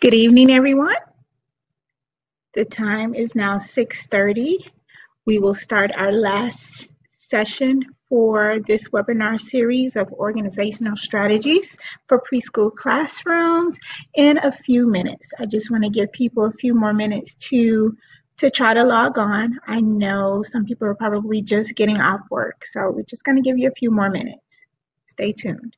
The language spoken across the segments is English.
Good evening, everyone. The time is now 6:30. We will start our last session for this webinar series of organizational strategies for preschool classrooms in a few minutes. I just want to give people a few more minutes to try to log on. I know some people are probably just getting off work, so we're just going to give you a few more minutes. Stay tuned.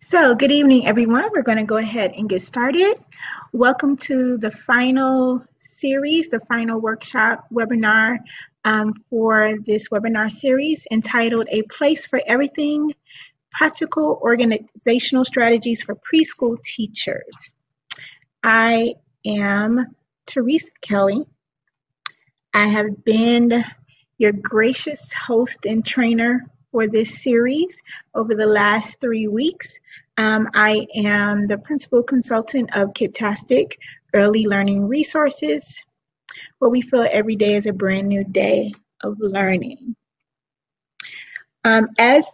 So, good evening, everyone. We're going to go ahead and get started. Welcome to the final series, the final workshop webinar for this webinar series entitled A Place for Everything, Practical Organizational Strategies for Preschool Teachers. I am Teresa Kelly. I have been your gracious host and trainer for this series over the last 3 weeks. I am the principal consultant of Kidtastic Early Learning Resources, where we feel every day is a brand new day of learning. As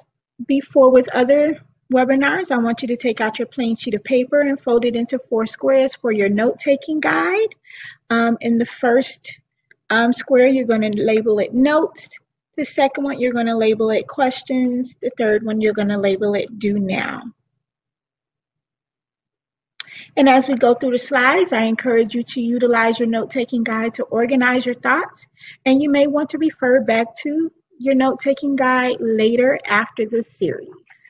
before with other webinars, I want you to take out your plain sheet of paper and fold it into 4 squares for your note-taking guide. In the first square, you're going to label it notes. The second one, you're going to label it questions. The third one, you're going to label it do now. And as we go through the slides, I encourage you to utilize your note-taking guide to organize your thoughts. And you may want to refer back to your note-taking guide later after the series.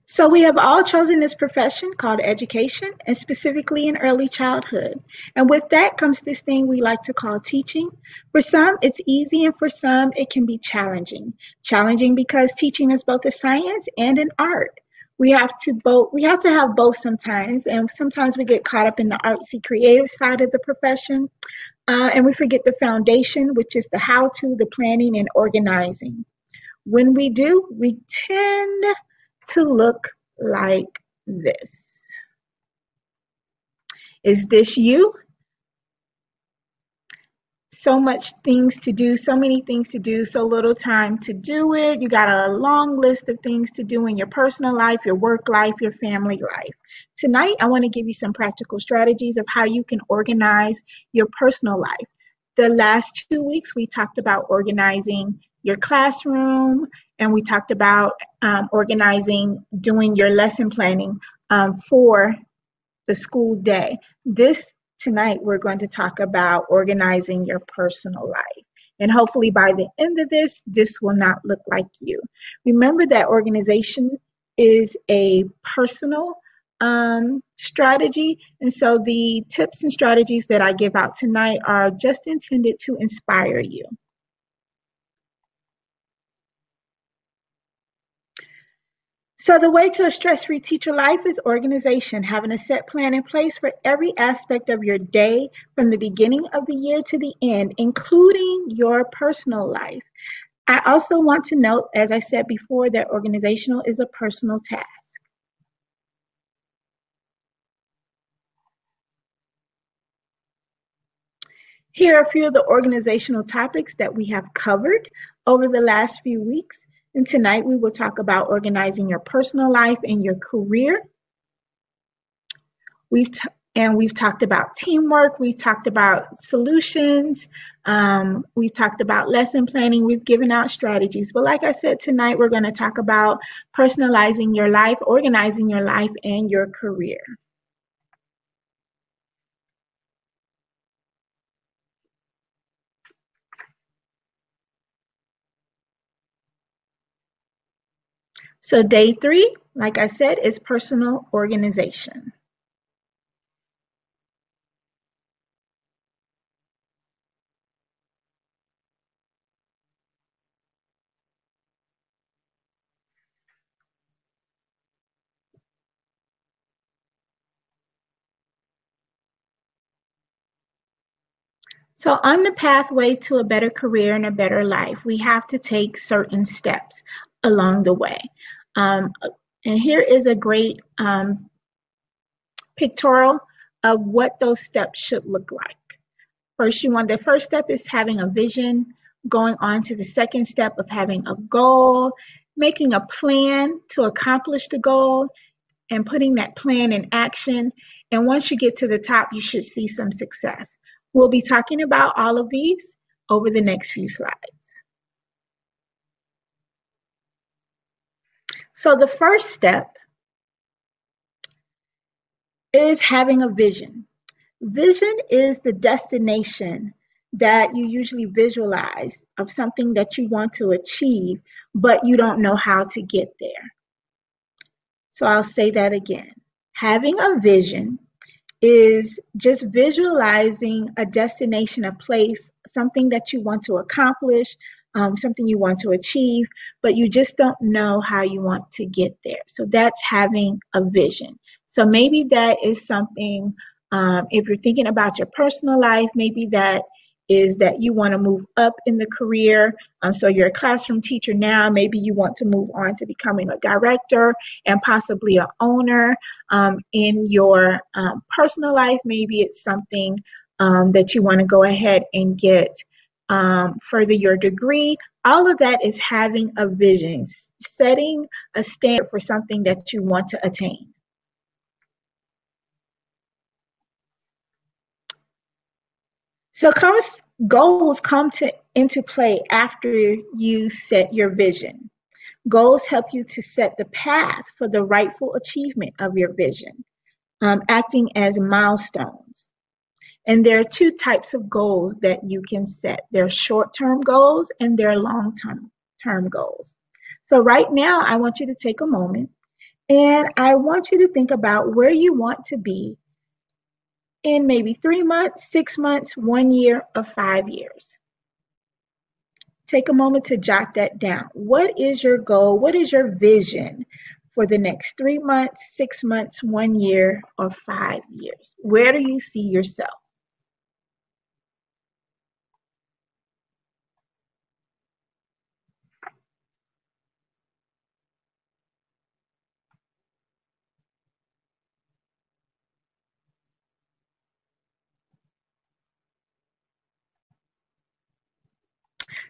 So we have all chosen this profession called education, and specifically in early childhood. And with that comes this thing we like to call teaching. For some, it's easy, and for some, it can be challenging. Challenging because teaching is both a science and an art. We have to have both sometimes, and sometimes we get caught up in the artsy creative side of the profession, and we forget the foundation, which is the how-to, the planning, and organizing. When we do, we tend to look like this. Is this you? So much things to do, so many things to do, so little time to do it. You got a long list of things to do in your personal life, your work life, your family life. Tonight, I want to give you some practical strategies of how you can organize your personal life. The last 2 weeks, we talked about organizing your classroom, and we talked about organizing, doing your lesson planning for the school day. Tonight, we're going to talk about organizing your personal life. And hopefully by the end of this will not look like you. Remember that organization is a personal strategy. And so the tips and strategies that I give out tonight are just intended to inspire you. So the way to a stress-free teacher life is organization, having a set plan in place for every aspect of your day from the beginning of the year to the end, including your personal life. I also want to note, as I said before, that organizational is a personal task. Here are a few of the organizational topics that we have covered over the last few weeks. And tonight we will talk about organizing your personal life and your career. We've talked about teamwork. We've talked about solutions. We've talked about lesson planning. We've given out strategies. But like I said, tonight we're going to talk about personalizing your life, organizing your life, and your career. So day 3, like I said, is personal organization. So on the pathway to a better career and a better life, we have to take certain steps along the way. And here is a great pictorial of what those steps should look like. The first step is having a vision, going on to the second step of having a goal, making a plan to accomplish the goal, and putting that plan in action. And once you get to the top, you should see some success. We'll be talking about all of these over the next few slides. So the first step is having a vision. Vision is the destination that you usually visualize of something that you want to achieve, but you don't know how to get there. So I'll say that again. Having a vision is just visualizing a destination, a place, something that you want to accomplish, something you want to achieve, but you just don't know how you want to get there. So that's having a vision. So maybe that is something, if you're thinking about your personal life, maybe that is that you want to move up in the career. So you're a classroom teacher now, maybe you want to move on to becoming a director and possibly an owner. In your personal life, maybe it's something that you want to go ahead and get further your degree. All of that is having a vision, setting a standard for something that you want to attain. So goals come into play after you set your vision. Goals help you to set the path for the rightful achievement of your vision, acting as milestones. And there are 2 types of goals that you can set. There are short-term goals and there are long-term goals. So right now, I want you to take a moment and I want you to think about where you want to be in maybe 3 months, 6 months, 1 year, or 5 years. Take a moment to jot that down. What is your goal? What is your vision for the next 3 months, 6 months, 1 year, or 5 years? Where do you see yourself?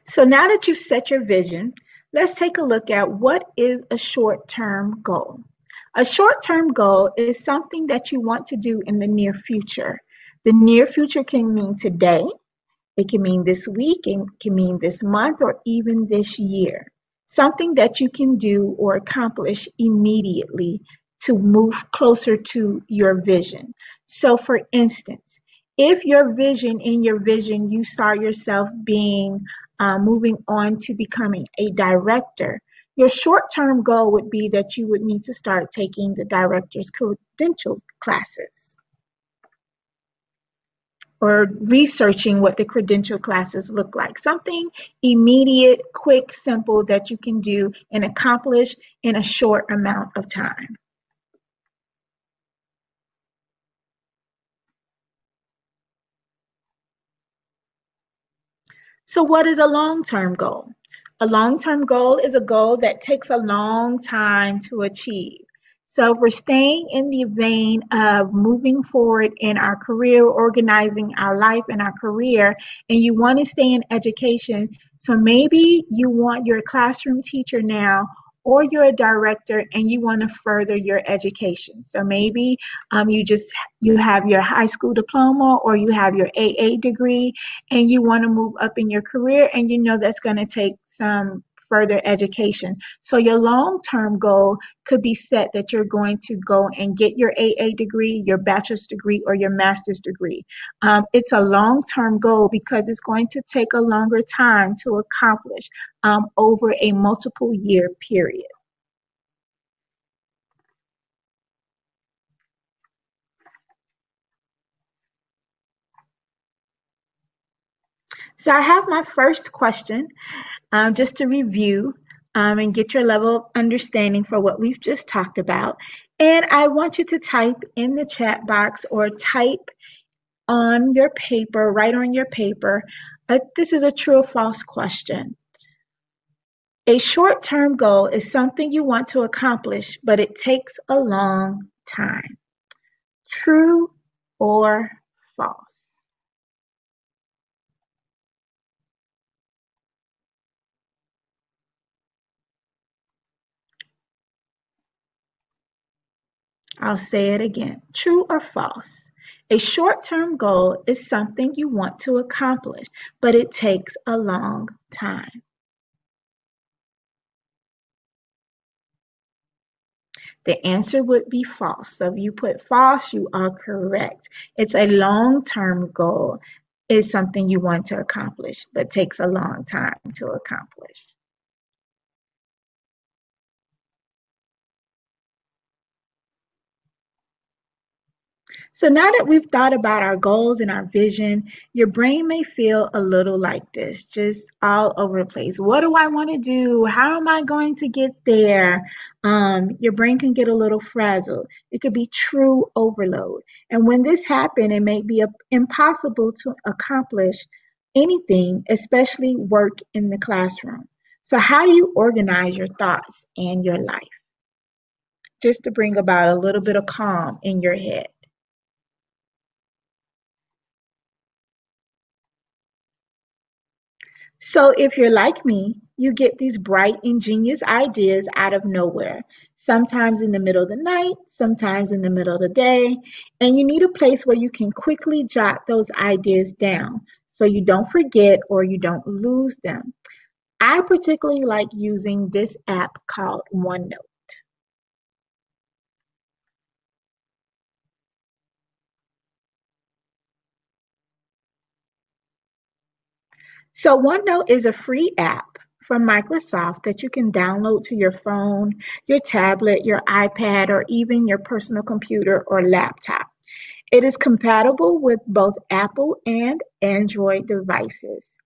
So now that you've set your vision, let's take a look at what is a short-term goal. A short-term goal is something that you want to do in the near future. The near future can mean today, it can mean this week, it can mean this month, or even this year. Something that you can do or accomplish immediately to move closer to your vision. So for instance, if in your vision, you saw yourself being moving on to becoming a director, your short-term goal would be that you would need to start taking the director's credentials classes or researching what the credential classes look like. Something immediate, quick, simple that you can do and accomplish in a short amount of time. So what is a long-term goal? A long-term goal is a goal that takes a long time to achieve. So if we're staying in the vein of moving forward in our career, organizing our life and our career, and you want to stay in education, so maybe you want your classroom teacher now, or you're a director and you want to further your education. So maybe you have your high school diploma or you have your AA degree and you want to move up in your career, and you know that's going to take some further education. So your long-term goal could be set that you're going to go and get your AA degree, your bachelor's degree, or your master's degree. It's a long-term goal because it's going to take a longer time to accomplish over a multiple year period. So I have my first question, just to review and get your level of understanding for what we've just talked about. And I want you to type in the chat box or type on your paper, write on your paper. This is a true or false question. A short-term goal is something you want to accomplish, but it takes a long time. True or false? I'll say it again. True or false? A short-term goal is something you want to accomplish, but it takes a long time. The answer would be false. So if you put false, you are correct. It's a long-term goal. It's something you want to accomplish, but takes a long time to accomplish. So now that we've thought about our goals and our vision, your brain may feel a little like this, just all over the place. What do I want to do? How am I going to get there? Your brain can get a little frazzled. It could be true overload. And when this happens, it may be impossible to accomplish anything, especially work in the classroom. So how do you organize your thoughts and your life? Just to bring about a little bit of calm in your head. So if you're like me, you get these bright, ingenious ideas out of nowhere, sometimes in the middle of the night, sometimes in the middle of the day, and you need a place where you can quickly jot those ideas down so you don't forget or you don't lose them. I particularly like using this app called OneNote. So OneNote is a free app from Microsoft that you can download to your phone, your tablet, your iPad, or even your personal computer or laptop. It is compatible with both Apple and Android devices.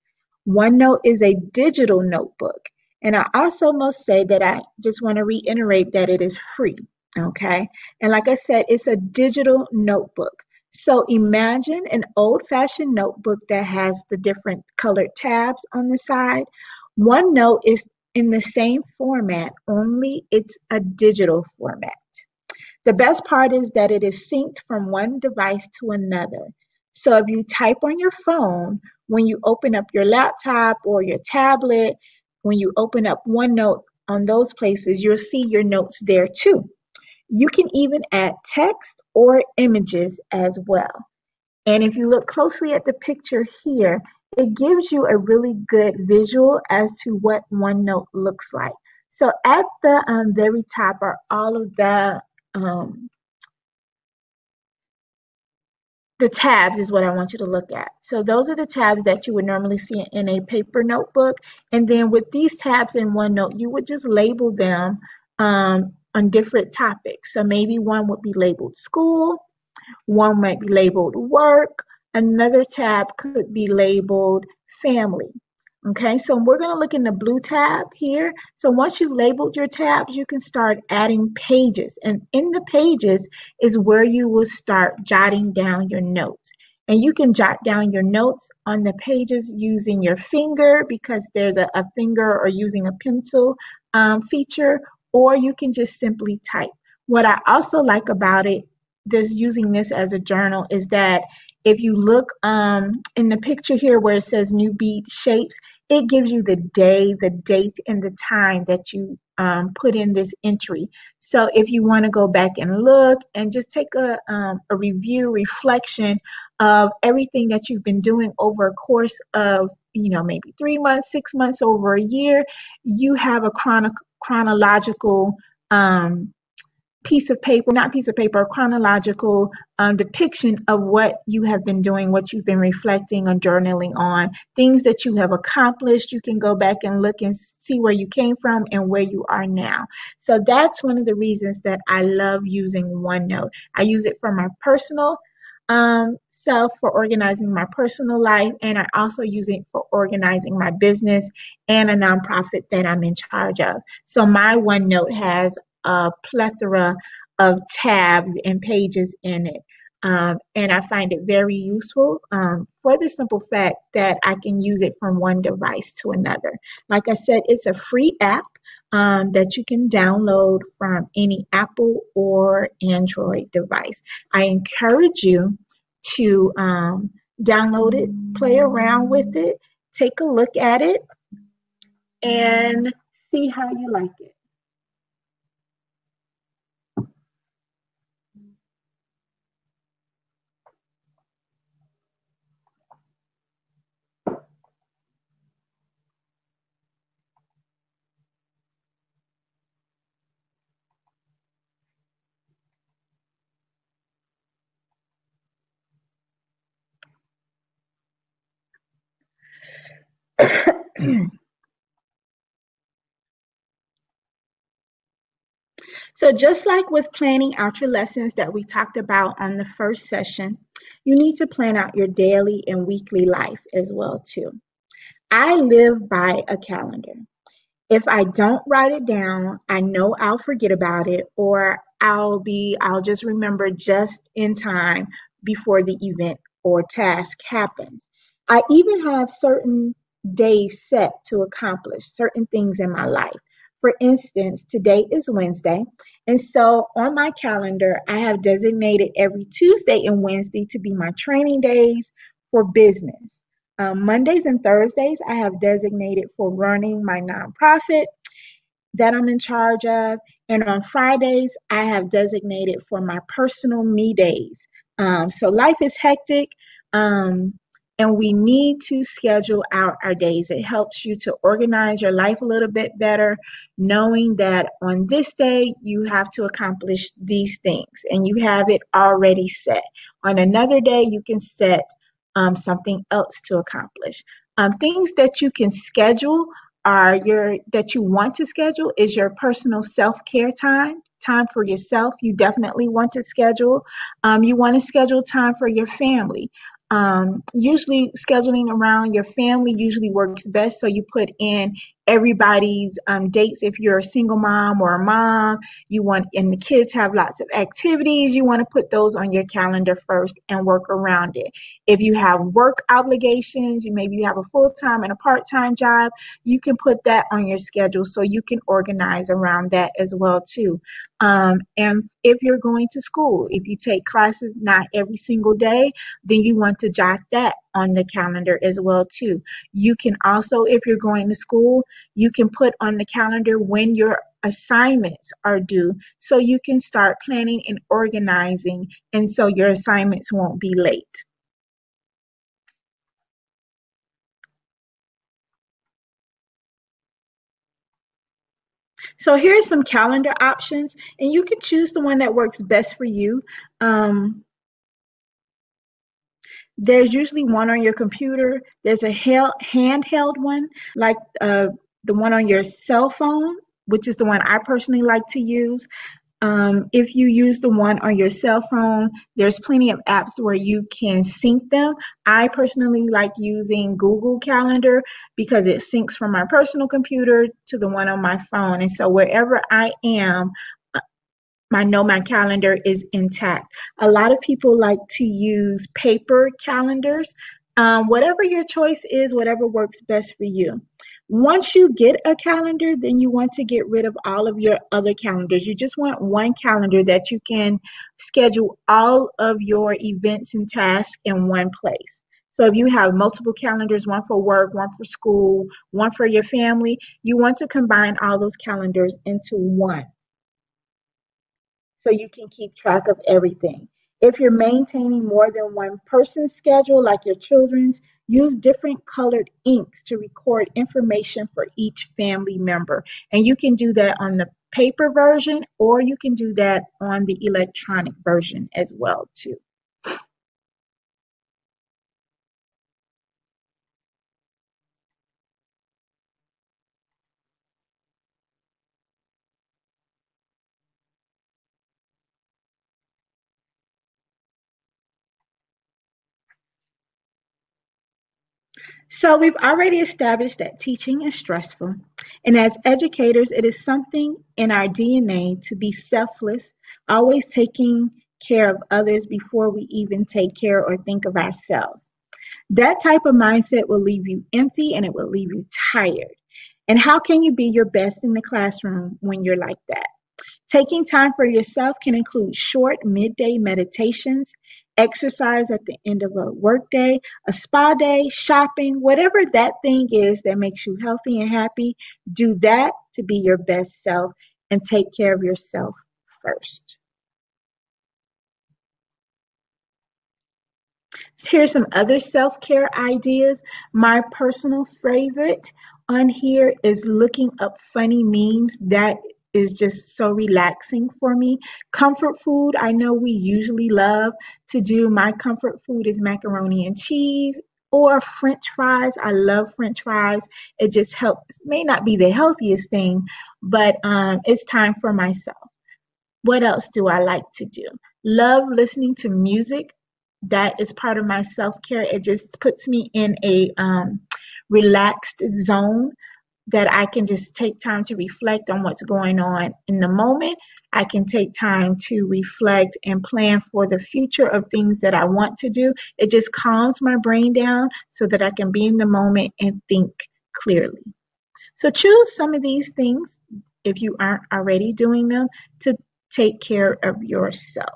OneNote is a digital notebook. And I also must say that I just want to reiterate that it is free. Okay. And like I said, it's a digital notebook. So imagine an old-fashioned notebook that has the different colored tabs on the side. OneNote is in the same format, only it's a digital format. The best part is that it is synced from one device to another. So if you type on your phone, when you open up your laptop or your tablet, when you open up OneNote on those places, you'll see your notes there too. You can even add text or images as well. And if you look closely at the picture here, it gives you a really good visual as to what OneNote looks like. So at the very top are all of um, the tabs is what I want you to look at. So those are the tabs that you would normally see in a paper notebook. And then with these tabs in OneNote, you would just label them on different topics. So maybe one would be labeled school, one might be labeled work, another tab could be labeled family. Okay, so we're going to look in the blue tab here. So once you've labeled your tabs, you can start adding pages. And in the pages is where you will start jotting down your notes. And you can jot down your notes on the pages using your finger because there's a finger or using a pencil feature, or you can just simply type. What I also like about it, this using this as a journal, is that if you look in the picture here where it says new beat shapes, it gives you the day, the date, and the time that you put in this entry. So if you want to go back and look and just take a review, reflection of everything that you've been doing over a course of, maybe 3 months, 6 months, over a year, you have a chronological piece of paper, not piece of paper, a chronological depiction of what you have been doing, what you've been reflecting or journaling on, things that you have accomplished. You can go back and look and see where you came from and where you are now. So that's one of the reasons that I love using OneNote. I use it for my personal self, for organizing my personal life, and I also use it for organizing my business and a nonprofit that I'm in charge of. So my OneNote has a plethora of tabs and pages in it. And I find it very useful for the simple fact that I can use it from one device to another. Like I said, it's a free app that you can download from any Apple or Android device. I encourage you to download it, play around with it, take a look at it, and see how you like it. So just like with planning out your lessons that we talked about on the first session, you need to plan out your daily and weekly life as well too. I live by a calendar. If I don't write it down, I know I'll forget about it, or I'll just remember just in time before the event or task happens. I even have certain days set to accomplish certain things in my life. For instance, today is Wednesday, and so on my calendar, I have designated every Tuesday and Wednesday to be my training days for business. Mondays and Thursdays, I have designated for running my nonprofit that I'm in charge of. And on Fridays, I have designated for my personal me days. So life is hectic, and we need to schedule out our days. It helps you to organize your life a little bit better, knowing that on this day, you have to accomplish these things and you have it already set. On another day, you can set something else to accomplish. Things that you can schedule are that you want to schedule is your personal self-care time for yourself. You definitely want to schedule. You want to schedule time for your family. Usually scheduling around your family usually works best. So you put in everybody's dates. If you're a single mom or a mom, and the kids have lots of activities, you want to put those on your calendar first and work around it. If you have work obligations, maybe you have a full-time and a part-time job, you can put that on your schedule so you can organize around that as well too. And if you're going to school, if you take classes not every single day, then you want to jot that on the calendar as well too. You can also, if you're going to school, you can put on the calendar when your assignments are due so you can start planning and organizing, and so your assignments won't be late. So here's some calendar options, and you can choose the one that works best for you. There's usually one on your computer. There's a handheld one, like the one on your cell phone, which is the one I personally like to use. If you use the one on your cell phone, there's plenty of apps where you can sync them. I personally like using Google Calendar because it syncs from my personal computer to the one on my phone. And so wherever I am, I know my calendar is intact. A lot of people like to use paper calendars. Whatever your choice is, whatever works best for you. Once you get a calendar, then you want to get rid of all of your other calendars. You just want one calendar that you can schedule all of your events and tasks in one place. So if you have multiple calendars, one for work, one for school, one for your family, you want to combine all those calendars into one so you can keep track of everything. If you're maintaining more than one person's schedule, like your children's, use different colored inks to record information for each family member. And you can do that on the paper version, or you can do that on the electronic version as well too. So we've already established that teaching is stressful. And as educators, it is something in our DNA to be selfless, always taking care of others before we even take care or think of ourselves. That type of mindset will leave you empty and it will leave you tired. And how can you be your best in the classroom when you're like that? Taking time for yourself can include short midday meditations, exercise at the end of a workday, a spa day, shopping, whatever that thing is that makes you healthy and happy. Do that to be your best self and take care of yourself first. Here's some other self-care ideas. My personal favorite on here is looking up funny memes. That is just so relaxing for me. Comfort food, I know we usually love to do. My comfort food is macaroni and cheese or French fries. I love French fries. It just helps. May not be the healthiest thing, but it's time for myself. What else do I like to do? Love listening to music. That is part of my self care. It just puts me in a relaxed zone that I can just take time to reflect on what's going on in the moment. I can take time to reflect and plan for the future of things that I want to do. It just calms my brain down so that I can be in the moment and think clearly. So choose some of these things, if you aren't already doing them, to take care of yourself.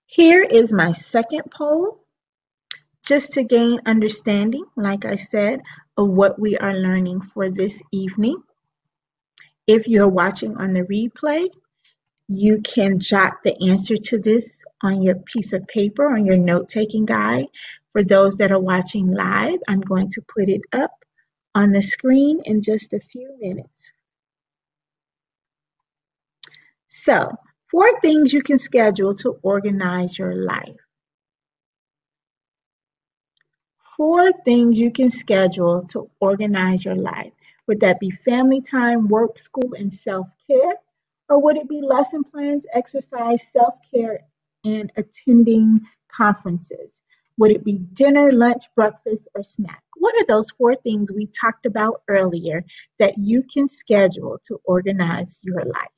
Here is my second poll, just to gain understanding, like I said, of what we are learning for this evening. If you're watching on the replay, you can jot the answer to this on your piece of paper, on your note-taking guide. For those that are watching live, I'm going to put it up on the screen in just a few minutes. So, 4 things you can schedule to organize your life. 4 things you can schedule to organize your life. Would that be family time, work, school, and self-care? Or would it be lesson plans, exercise, self-care, and attending conferences? Would it be dinner, lunch, breakfast, or snack? What are those 4 things we talked about earlier that you can schedule to organize your life?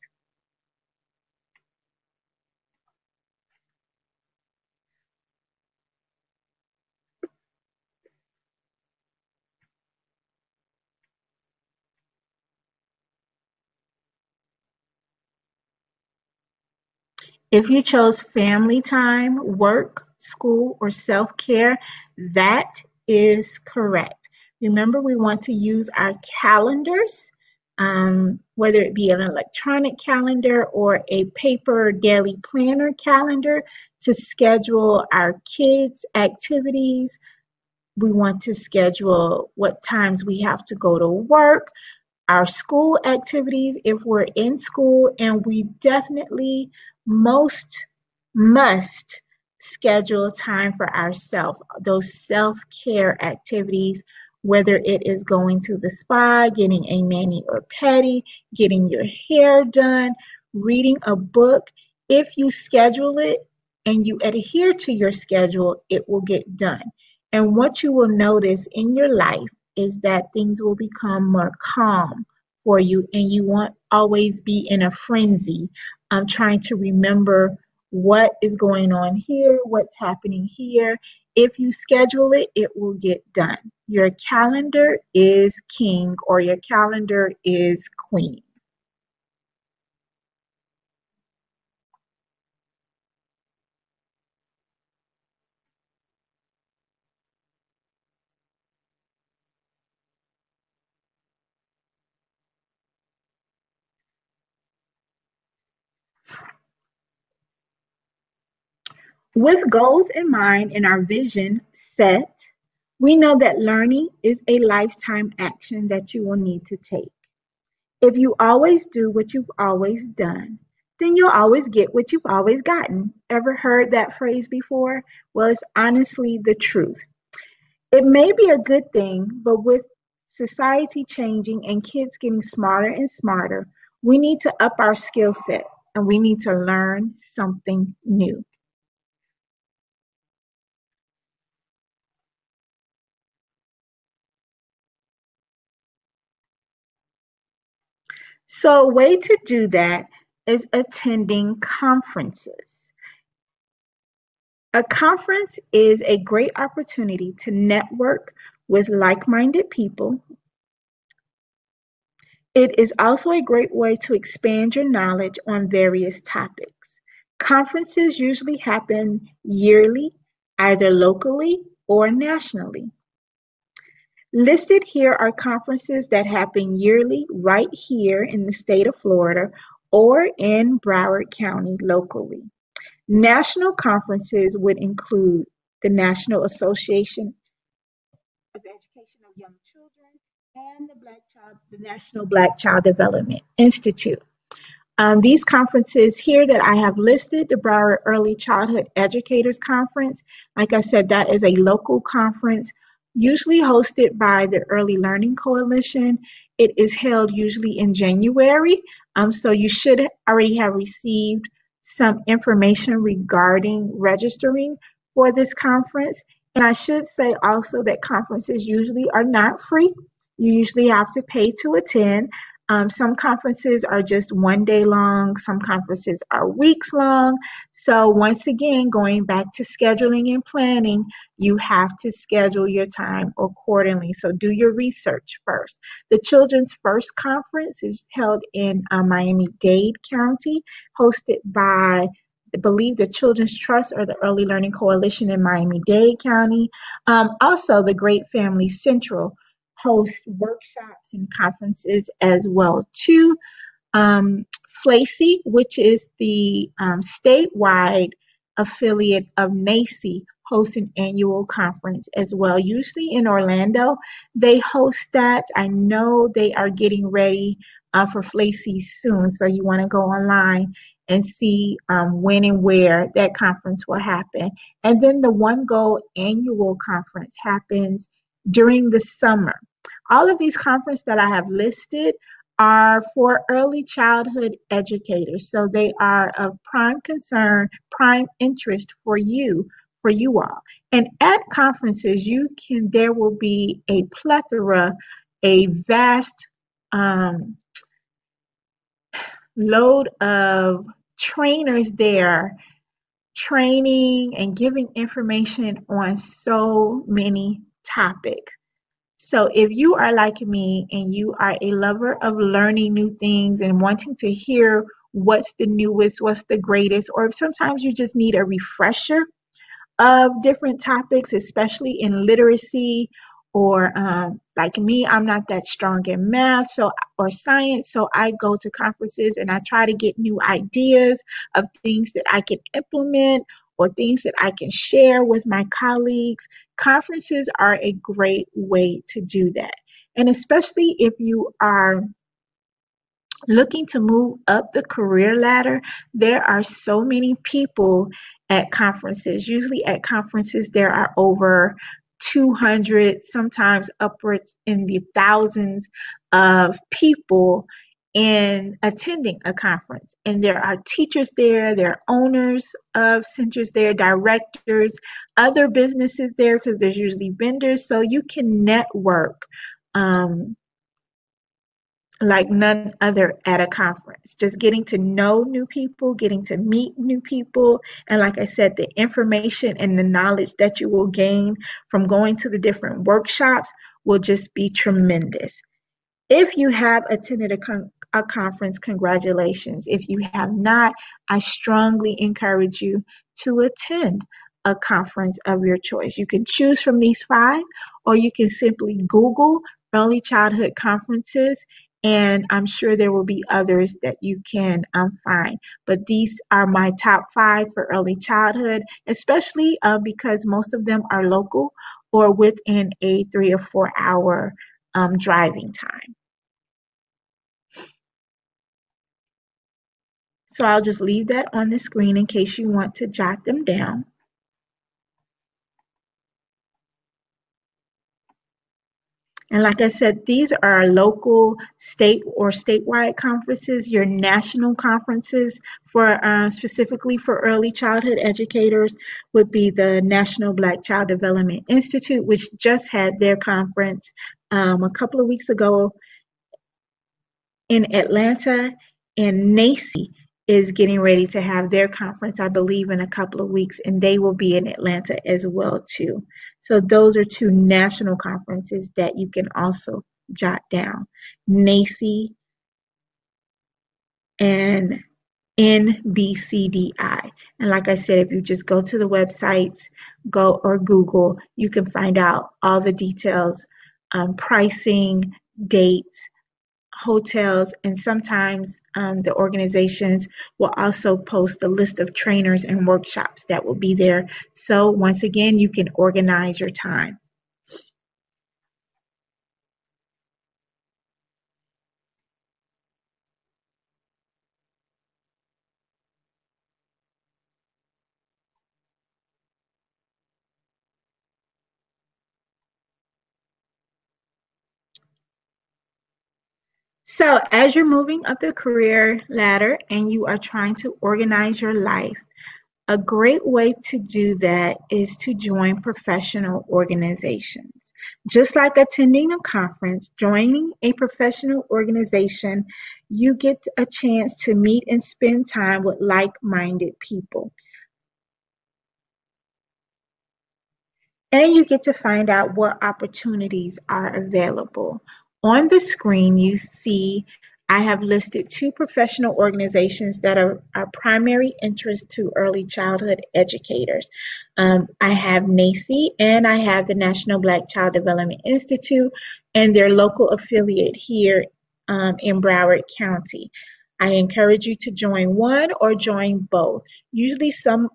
If you chose family time, work, school, or self-care, that is correct. Remember, we want to use our calendars, whether it be an electronic calendar or a paper daily planner calendar, to schedule our kids' activities. We want to schedule what times we have to go to work, our school activities if we're in school, and we definitely must schedule time for ourselves, those self-care activities, whether it is going to the spa, getting a mani or pedi, getting your hair done, reading a book. If you schedule it and you adhere to your schedule, it will get done. And what you will notice in your life is that things will become more calm for you and you won't always be in a frenzy trying to remember what is going on here, what's happening here. If you schedule it, it will get done. Your calendar is king or your calendar is queen. With goals in mind and our vision set, we know that learning is a lifetime action that you will need to take. If you always do what you've always done, then you'll always get what you've always gotten. Ever heard that phrase before? Well, it's honestly the truth. It may be a good thing, but with society changing and kids getting smarter and smarter, we need to up our skill set and we need to learn something new. So, a way to do that is attending conferences. A conference is a great opportunity to network with like minded people. It is also a great way to expand your knowledge on various topics. Conferences usually happen yearly, either locally or nationally. Listed here are conferences that happen yearly right here in the state of Florida or in Broward County locally. National conferences would include the National Association of Education of Young Children and the National Black Child Development Institute. These conferences here that I have listed, the Broward Early Childhood Educators Conference, like I said, that is a local conference, usually hosted by the Early Learning Coalition. It is held usually in January, so you should already have received some information regarding registering for this conference. And I should say also that conferences usually are not free. You usually have to pay to attend. Some conferences are just 1 day long, some conferences are weeks long. So, once again, going back to scheduling and planning, you have to schedule your time accordingly. So, do your research first. The Children's First Conference is held in Miami-Dade County, hosted by I believe the Children's Trust or the Early Learning Coalition in Miami-Dade County. Also, the Great Family Central host workshops and conferences as well too. Um, FLACY, which is the statewide affiliate of NACY, hosts an annual conference as well. Usually in Orlando, they host that. I know they are getting ready for FLACY soon, so you want to go online and see when and where that conference will happen. And then the One Goal annual conference happens during the summer. All of these conferences that I have listed are for early childhood educators. So they are of prime concern, prime interest for you all. And at conferences, there will be a plethora, a vast load of trainers there training and giving information on so many topics. So if you are like me and you are a lover of learning new things and wanting to hear what's the newest, what's the greatest, or sometimes you just need a refresher of different topics, especially in literacy, or like me, I'm not that strong in math or science, so I go to conferences and I try to get new ideas of things that I can implement or things that I can share with my colleagues. Conferences are a great way to do that. And especially if you are looking to move up the career ladder, there are so many people at conferences. Usually at conferences, there are over 200, sometimes upwards in the thousands of people in attending a conference. And there are teachers there, there are owners of centers there, directors, other businesses there, because there's usually vendors. So you can network um, like none other at a conference. Just getting to know new people, getting to meet new people, and like I said, the information and the knowledge that you will gain from going to the different workshops will just be tremendous. If you have attended a conference, congratulations. If you have not, I strongly encourage you to attend a conference of your choice. You can choose from these five, or you can simply Google early childhood conferences, and I'm sure there will be others that you can find. But these are my top five for early childhood, especially because most of them are local or within a 3 or 4 hour driving time. So I'll just leave that on the screen in case you want to jot them down. And like I said, these are local, state, or statewide conferences. Your national conferences for specifically for early childhood educators would be the National Black Child Development Institute, which just had their conference a couple of weeks ago in Atlanta, and NACI is getting ready to have their conference, I believe, in a couple of weeks, and they will be in Atlanta as well too. So those are two national conferences that you can also jot down: NACI and NBCDI. And like I said, if you just go to the websites, go or Google, you can find out all the details, pricing, dates, hotels, and sometimes the organizations will also post a list of trainers and workshops that will be there. So once again, you can organize your time. So as you're moving up the career ladder and you are trying to organize your life, a great way to do that is to join professional organizations. Just like attending a conference, joining a professional organization, you get a chance to meet and spend time with like-minded people. And you get to find out what opportunities are available. On the screen, you see I have listed two professional organizations that are primary interest to early childhood educators. I have NACI and I have the National Black Child Development Institute and their local affiliate here in Broward County. I encourage you to join one or join both. Usually some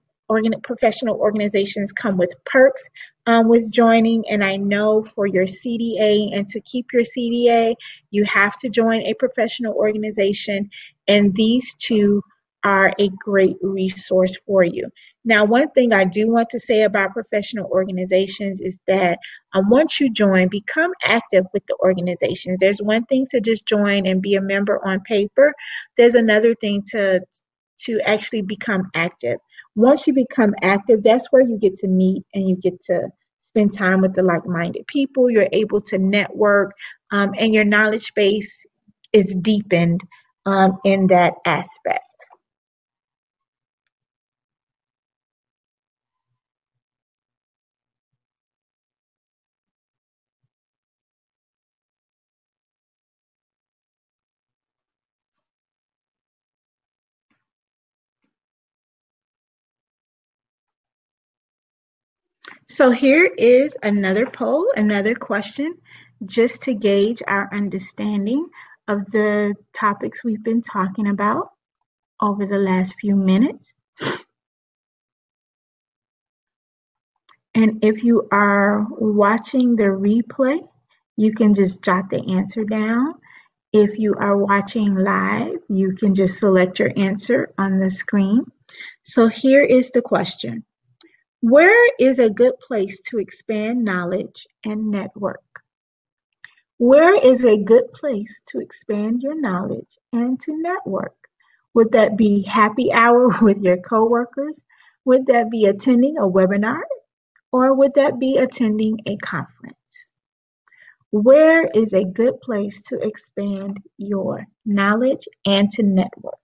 professional organizations come with perks with joining, and I know for your CDA and to keep your CDA, you have to join a professional organization, and these two are a great resource for you. Now, one thing I do want to say about professional organizations is that once you join, become active with the organizations. There's one thing to just join and be a member on paper. There's another thing to actually become active. Once you become active, that's where you get to meet and you get to spend time with the like-minded people. You're able to network, and your knowledge base is deepened in that aspect. So here is another poll, another question, just to gauge our understanding of the topics we've been talking about over the last few minutes. And if you are watching the replay, you can just jot the answer down. If you are watching live, you can just select your answer on the screen. So here is the question. Where is a good place to expand knowledge and network? Where is a good place to expand your knowledge and to network? Would that be happy hour with your coworkers? Would that be attending a webinar? Or would that be attending a conference? Where is a good place to expand your knowledge and to network?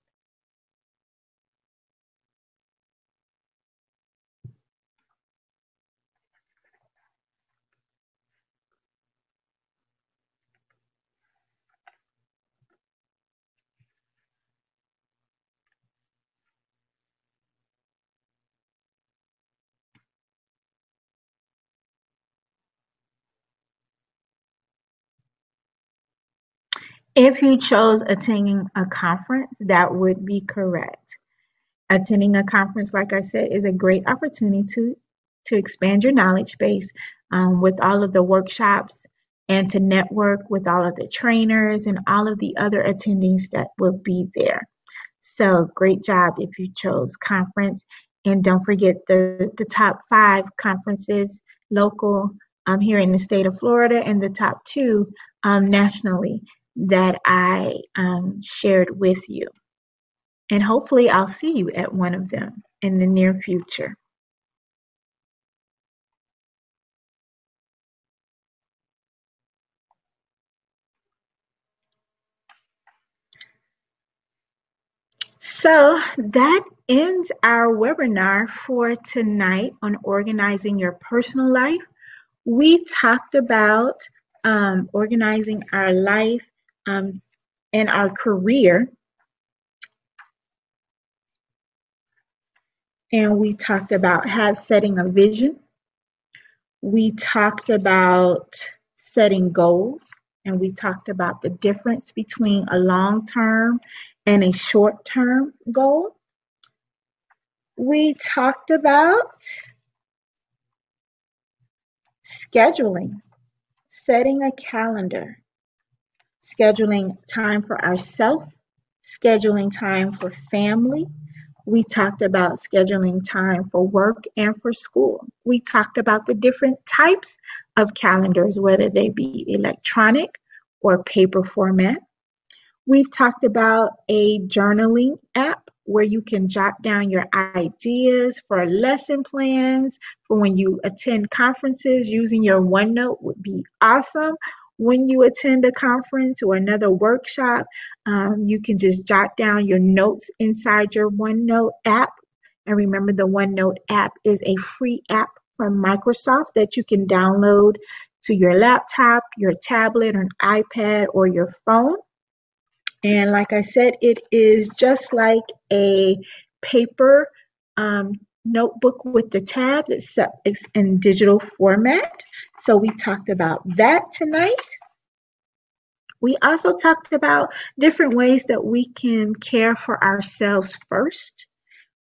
If you chose attending a conference, that would be correct. Attending a conference, like I said, is a great opportunity to expand your knowledge base with all of the workshops and to network with all of the trainers and all of the other attendees that will be there. So great job if you chose conference. And don't forget the top 5 conferences local here in the state of Florida and the top 2 nationally that I shared with you. And hopefully I'll see you at one of them in the near future. So that ends our webinar for tonight on organizing your personal life. We talked about organizing our life and our career. And we talked about setting a vision. We talked about setting goals. And we talked about the difference between a long-term and a short-term goal. We talked about scheduling, setting a calendar, scheduling time for ourselves, scheduling time for family. We talked about scheduling time for work and for school. We talked about the different types of calendars, whether they be electronic or paper format. We've talked about a journaling app where you can jot down your ideas for lesson plans for when you attend conferences. Using your OneNote would be awesome. When you attend a conference or another workshop, you can just jot down your notes inside your OneNote app. And remember, the OneNote app is a free app from Microsoft that you can download to your laptop, your tablet, or an iPad, or your phone. And like I said, it is just like a paper notebook with the tabs, except it's in digital format. So we talked about that tonight. We also talked about different ways that we can care for ourselves first,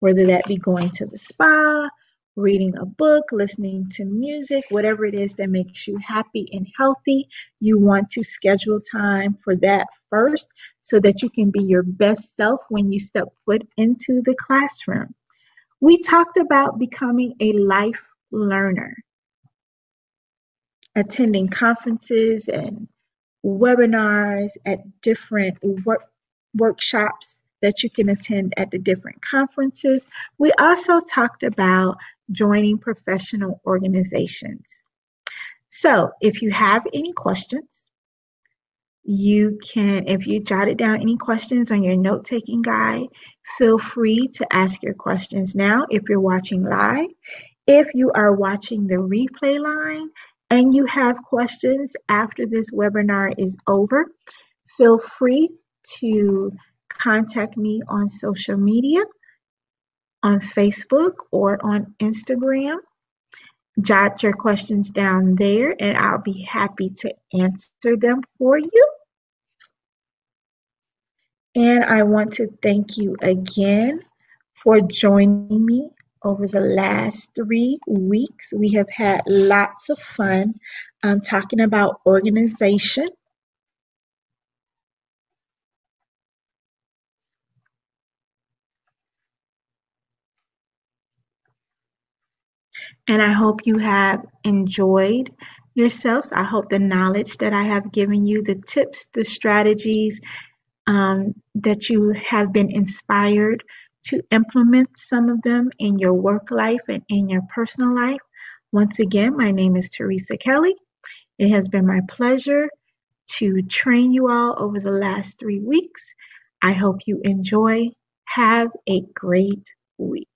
whether that be going to the spa, reading a book, listening to music, whatever it is that makes you happy and healthy. You want to schedule time for that first so that you can be your best self when you step foot into the classroom. We talked about becoming a life learner, attending conferences and webinars at different workshops that you can attend at the different conferences. We also talked about joining professional organizations. So if you have any questions, you can, if you jotted down any questions on your note-taking guide, feel free to ask your questions now if you're watching live. If you are watching the replay line and you have questions after this webinar is over, feel free to contact me on social media, on Facebook or on Instagram. Jot your questions down there and I'll be happy to answer them for you. And I want to thank you again for joining me over the last 3 weeks. We have had lots of fun talking about organization. And I hope you have enjoyed yourselves. I hope the knowledge that I have given you, the tips, the strategies, that you have been inspired to implement some of them in your work life and in your personal life. Once again, my name is Teresa Kelly. It has been my pleasure to train you all over the last 3 weeks. I hope you enjoy. Have a great week.